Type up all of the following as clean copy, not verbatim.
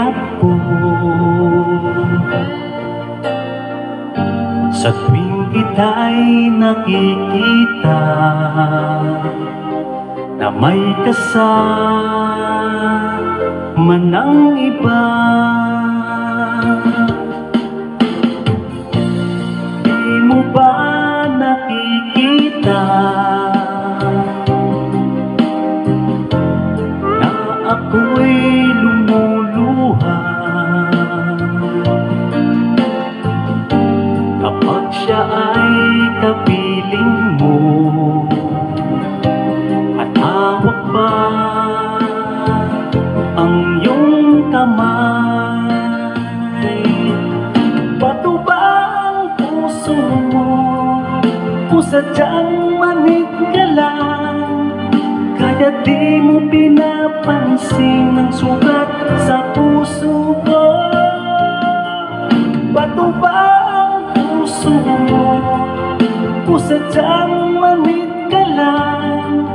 hirap ko. Sa tuwing kita'y nakikita na may kasama ng iba, di mo ba nakikita na ako'y lumuluha kapag siya ay kapiling mo at hawak pa ang iyong kamay? Bato ba ang puso mo kung sadyang manhid ka lang, kaya di mo pinapansin ang sugat sa puso ko? Bato ba ang puso mo kung sadyang manhid ka lang,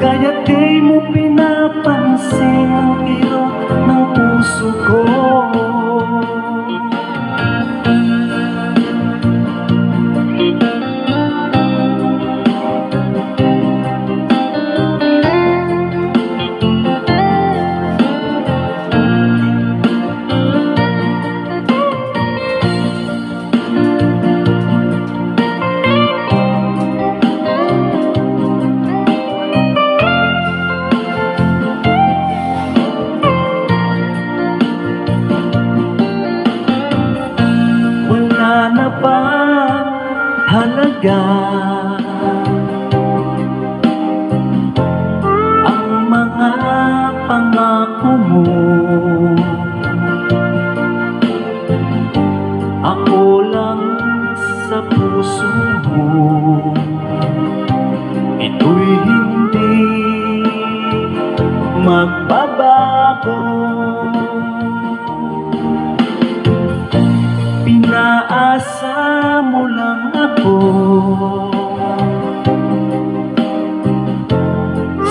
kaya di mo pinapansin ang kirot ng puso ko? Na ba halaga ang mga pangako mo? Ako lang sa puso mo, ito'y hindi magbabago. Pinaasa mo lang ako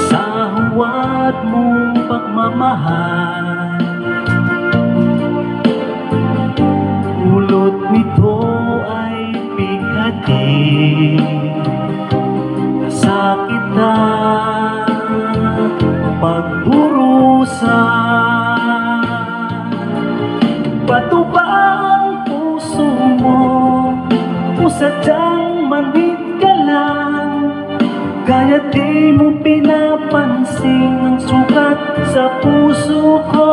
sa huwad mong pagmamahal. Ulot nito ay bigati, nasakit na pagdurusa. Bato ba ang puso mo kung sadyang manhid ka lang, kaya di mo pinapansin ang sugat sa puso ko?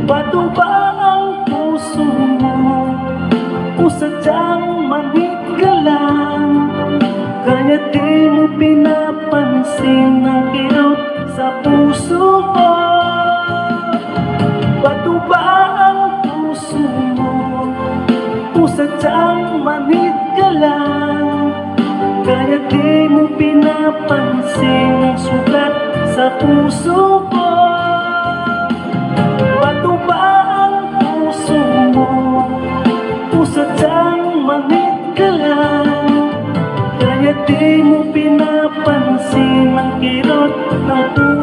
Bato ba ang puso mo kung sadyang manhid ka lang, kaya di mo pinapansin ang kirot sa puso ko? Bato ba ang puso mo kung sadyang manhid ka lang, kaya di mo pinapansin ang sugat sa puso ko? Bato ba ang puso mo kung sadyang manhid ka lang, kaya di mo pinapansin ang kirot ng puso?